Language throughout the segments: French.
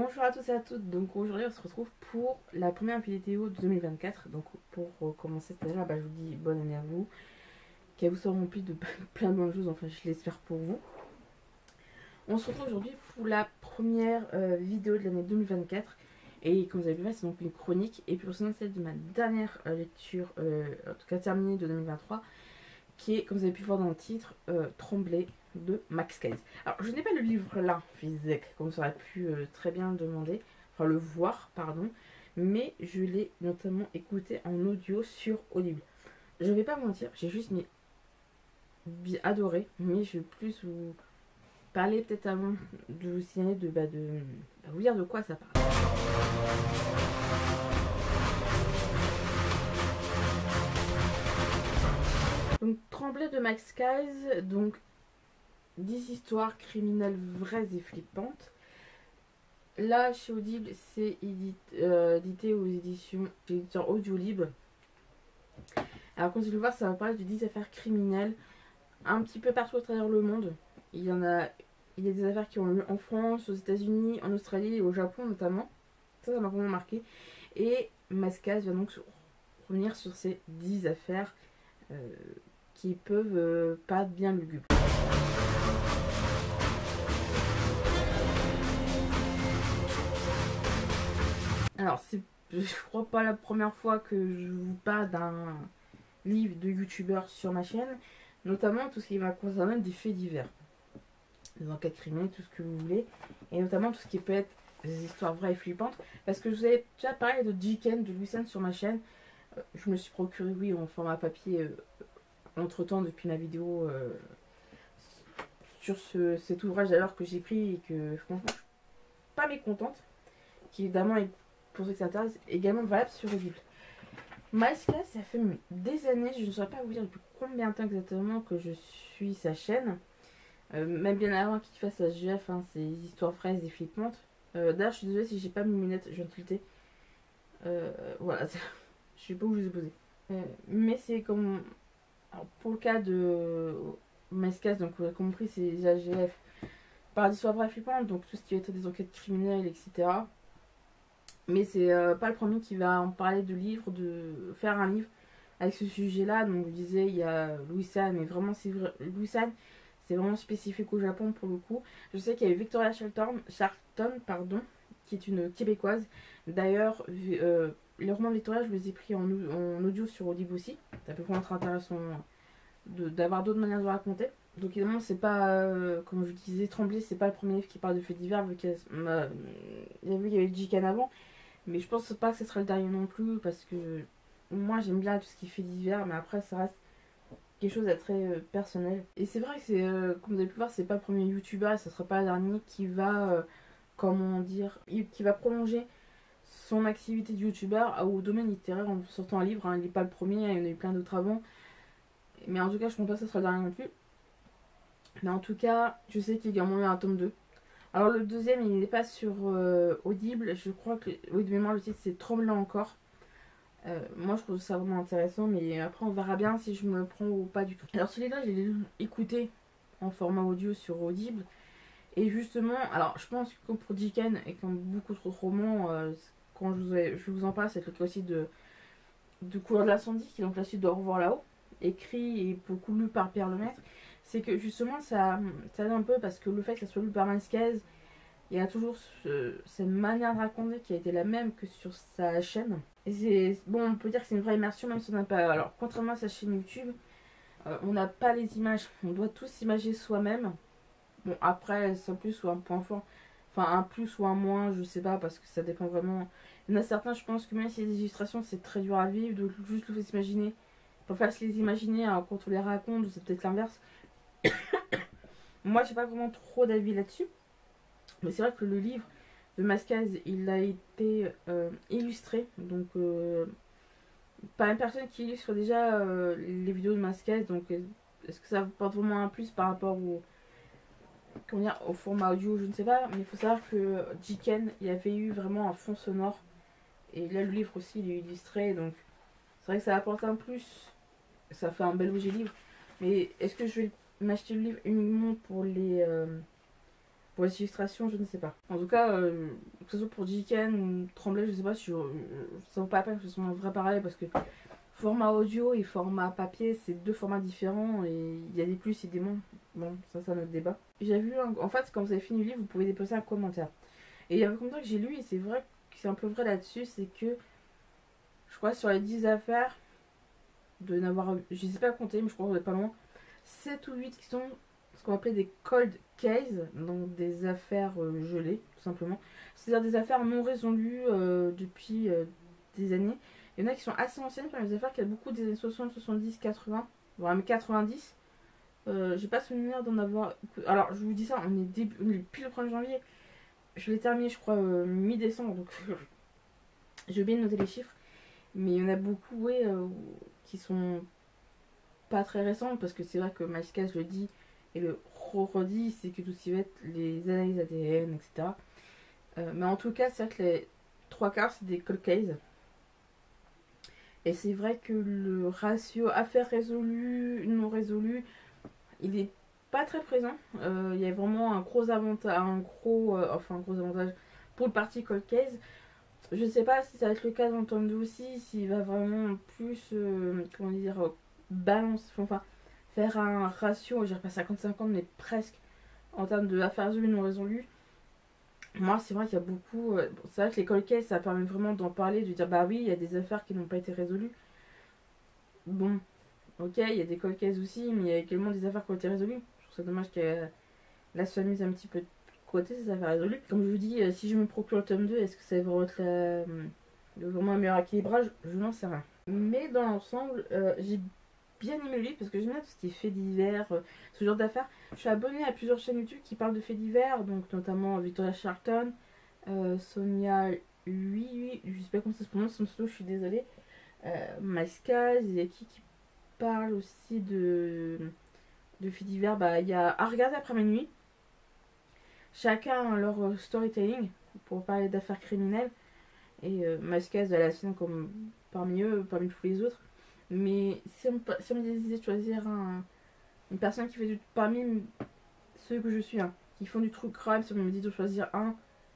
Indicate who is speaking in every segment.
Speaker 1: Bonjour à tous et à toutes, donc aujourd'hui on se retrouve pour la première vidéo de 2024. Donc pour commencer cette année, je vous dis bonne année à vous, qu'elle vous soit remplie de plein de bonnes choses, enfin je l'espère pour vous. On se retrouve aujourd'hui pour la première vidéo de l'année 2024. Et comme vous avez pu voir, c'est donc une chronique. Et puis sinon celle de ma dernière lecture, en tout cas terminée de 2023, qui est, comme vous avez pu voir dans le titre, Trembler de Max Case. Alors je n'ai pas le livre là physique, comme ça aurait pu très bien le demander, enfin le voir, pardon, mais je l'ai notamment écouté en audio sur Audible. Je vais pas vous mentir, j'ai juste adoré, mais je vais plus vous parler peut-être avant de vous signaler de vous dire de quoi ça parle. Donc Trembler de Max Case, donc 10 histoires criminelles vraies et flippantes. Là, chez Audible, c'est édité aux éditeurs Audiolib. Alors, quand vous allez voir, ça va parler de 10 affaires criminelles un petit peu partout à travers le monde. Il y a des affaires qui ont lieu en France, aux États-Unis, en Australie et au Japon notamment. Ça m'a vraiment marqué. Et Max Case va donc revenir sur ces 10 affaires qui peuvent pas être bien lugubres. Alors, je crois pas la première fois que je vous parle d'un livre de youtubeurs sur ma chaîne, notamment tout ce qui va concerner des faits divers, des enquêtes criminelles, tout ce que vous voulez, et notamment tout ce qui peut être des histoires vraies et flippantes, parce que je vous avais déjà parlé de Jiken, de Lucen sur ma chaîne. Je me suis procuré, oui, en format papier, entre temps, depuis ma vidéo sur cet ouvrage d'ailleurs que j'ai pris et que franchement je suis pas mécontente, qui évidemment est, pour ceux qui s'intéressent, également valable sur Audible. Max Case, ça fait des années, je ne saurais pas vous dire depuis combien de temps exactement que je suis sa chaîne. Même bien avant qu'il fasse sa GF, hein, ses histoires fraises et flippantes. D'ailleurs, je suis désolée si j'ai pas mes lunettes, je viens de tilter. Voilà, je sais pas où je les ai posées. Mais c'est comme. Alors, pour le cas de Max Case, donc vous avez compris, c'est les AGF par d'histoires vraies et flippantes, donc tout ce qui va être des enquêtes criminelles, etc. Mais c'est pas le premier qui va en parler de livre, de faire un livre avec ce sujet-là. Donc je disais, il y a Louis San, mais vraiment Louis San, c'est vraiment spécifique au Japon pour le coup. Je sais qu'il y a eu Victoria Charlton, qui est une québécoise. D'ailleurs, les romans de Victoria, je les ai pris en audio sur Audible aussi. Ça peut être intéressant d'avoir d'autres manières de raconter. Donc évidemment, c'est pas, comme je disais, Trembler, c'est pas le premier livre qui parle de faits divers, vu qu'il y avait Jiken avant. Mais je pense pas que ce sera le dernier non plus, parce que moi j'aime bien tout ce qui fait divers, mais après ça reste quelque chose de très personnel. Et c'est vrai que c'est, comme vous avez pu voir, c'est pas le premier youtubeur et ce sera pas le dernier qui va, comment dire, qui va prolonger son activité de youtubeur au domaine littéraire en sortant un livre. Hein. Il n'est pas le premier, il y en a eu plein d'autres avant. Mais en tout cas, je pense pas que ce sera le dernier non plus. Mais en tout cas, je sais qu'il y a également eu un tome 2. Alors le deuxième, il n'est pas sur Audible. Je crois que, oui, de mémoire, le titre c'est Tremblant encore. Moi je trouve ça vraiment intéressant, mais après on verra bien si je me le prends ou pas du tout. Alors celui-là, je l'ai écouté en format audio sur Audible. Et justement, alors je pense que comme pour Jiken et comme beaucoup trop de romans, quand je vous en parle, c'est le cas aussi de Couleur de l'incendie, qui est donc la suite de Au revoir là-haut, écrit et beaucoup lu par Pierre Lemaitre. C'est que justement ça aide un peu, parce que le fait que ça soit lu par Max Case, il y a toujours cette manière de raconter qui a été la même que sur sa chaîne. Et c'est bon, on peut dire que c'est une vraie immersion, même si on n'a pas. Alors, contrairement à sa chaîne YouTube, on n'a pas les images. On doit tous s'imager soi-même. Bon, après, c'est un plus ou un point fort. Enfin, un plus ou un moins, je sais pas, parce que ça dépend vraiment. Il y en a certains, je pense que même si les illustrations, c'est très dur à vivre, donc juste le fait s'imaginer. Pour faire se les imaginer, alors quand on les raconte, c'est peut-être l'inverse. Moi, j'ai pas vraiment trop d'avis là-dessus. Mais c'est vrai que le livre de Max Case, il a été illustré. Donc, par une personne qui illustre déjà les vidéos de Max Case. Donc, est-ce que ça apporte vraiment un plus par rapport au format audio? Je ne sais pas. Mais il faut savoir que Jiken, il y avait eu vraiment un fond sonore. Et là, le livre aussi, il est illustré. Donc, c'est vrai que ça apporte un plus. Ça fait un bel objet livre. Mais est-ce que je vais m'acheter le livre uniquement pour Pour les illustrations, je ne sais pas. En tout cas, que ce soit pour Jiken ou Tremblay, je sais pas, ça vaut pas la peine que ce soit un vrai pareil parce que format audio et format papier, c'est deux formats différents et il y a des plus et des moins. Bon, ça c'est un autre débat. J'ai vu, en fait, quand vous avez fini le livre, vous pouvez déposer un commentaire. Et il y a un commentaire que j'ai lu et c'est vrai que c'est un peu vrai là-dessus, c'est que je crois sur les 10 affaires, de n'avoir, je ne sais pas compter, mais je crois qu'on est pas loin, 7 ou 8 qui sont ce qu'on appelait des cold cases, donc des affaires gelées, tout simplement. C'est-à-dire des affaires non résolues depuis des années. Il y en a qui sont assez anciennes, parmi les affaires qui a beaucoup des années 60, 70, 80, voire même 90. J'ai pas souvenir d'en avoir. Alors, je vous dis ça, on est pile le 1er janvier. Je l'ai terminé, je crois, mi-décembre, donc j'ai oublié de noter les chiffres. Mais il y en a beaucoup, ouais, qui sont pas très récentes, parce que c'est vrai que Maïska, je le dis, et le redit, c'est que tout ce qui va être les analyses ADN, etc. Mais en tout cas, c'est vrai que les 3/4, c'est des cold cases. Et c'est vrai que le ratio affaires résolues, non résolues, il est pas très présent. Il y a vraiment un gros avantage, un gros avantage pour le parti cold case. Je sais pas si ça va être le cas dans le tome 2 aussi, s'il va vraiment plus, comment dire, balance, enfin, faire un ratio, je dirais pas 50-50, mais presque, en termes de affaires résolues non résolues. Moi, c'est vrai qu'il y a beaucoup. C'est vrai que les cold cases, ça permet vraiment d'en parler, de dire bah oui, il y a des affaires qui n'ont pas été résolues. Bon, ok, il y a des cold cases aussi, mais il y a également des affaires qui ont été résolues. Je trouve ça dommage que la se mise un petit peu de côté, ces affaires résolues. Comme je vous dis, si je me procure le tome 2, est-ce que ça va être vraiment un meilleur équilibrage? Je n'en sais rien. Mais dans l'ensemble, j'ai bien aimé le livre parce que j'aime bien tout ce qui est faits divers, ce genre d'affaires. Je suis abonnée à plusieurs chaînes YouTube qui parlent de faits divers, donc notamment Victoria Charlton, Sonia Lui, je sais pas comment ça se prononce son pseudo, je suis désolée. Maïska, Ziyaki qui parle aussi de faits divers. Bah, il y a à regarder après minuit. Chacun a leur storytelling pour parler d'affaires criminelles. Et Maïska est à la scène comme parmi eux, parmi tous les autres. Mais si on me disait de choisir une personne qui fait parmi ceux que je suis, hein, qui font du true crime, si on me dit de choisir un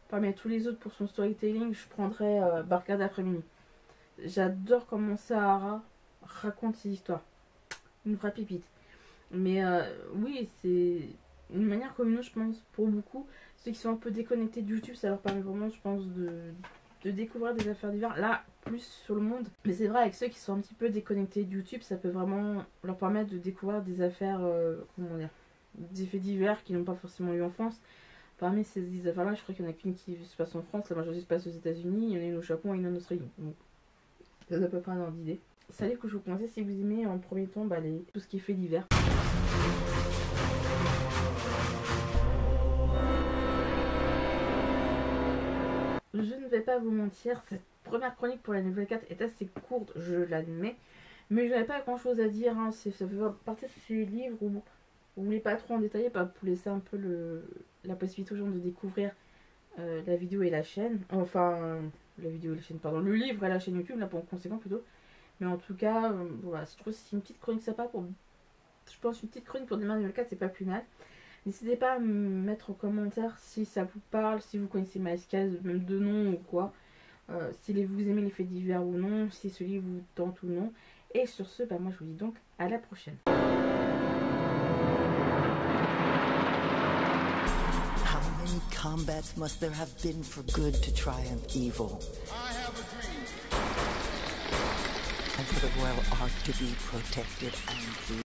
Speaker 1: parmi tous les autres pour son storytelling, je prendrais Barcade après-midi. J'adore comment Sahara raconte ses histoires. Une vraie pépite. Mais oui, c'est une manière commune, je pense, pour beaucoup. Ceux qui sont un peu déconnectés de YouTube, ça leur permet vraiment, je pense, de découvrir des affaires divers. Là, plus sur le monde. Mais c'est vrai, avec ceux qui sont un petit peu déconnectés de YouTube, ça peut vraiment leur permettre de découvrir des affaires, comment dire, des faits divers qui n'ont pas forcément lieu en France. Parmi ces affaires-là, je crois qu'il n'y en a qu'une qui se passe en France, la majorité se passe aux États-Unis, il y en a une au Japon et une en Australie. Donc, ça à peu près un ordre d'idée. C'est un livre que je vous conseille si vous aimez en premier temps tout ce qui est faits divers. Je ne vais pas vous mentir, cette première chronique pour la nouvelle 4 est assez courte, je l'admets. Mais je n'avais pas grand chose à dire, hein. Ça fait partie de ces livres où vous voulez pas trop en détailler, pas pour laisser un peu la possibilité aux gens de découvrir la vidéo et la chaîne. Enfin, la vidéo et la chaîne, pardon, le livre et la chaîne YouTube, là pour conséquent plutôt. Mais en tout cas, voilà, je trouve que c'est une petite chronique sympa pour. Je pense une petite chronique pour démarrer 4, c'est pas plus mal. N'hésitez pas à me mettre en commentaire si ça vous parle, si vous connaissez Maïska, même de nom ou quoi. Si vous aimez les faits divers ou non, si ce livre vous tente ou non. Et sur ce, bah, moi je vous dis donc à la prochaine.
Speaker 2: How many combats must there have been for good to triumph evil?
Speaker 3: I have a dream.
Speaker 2: And for the royal ark to be protected and free.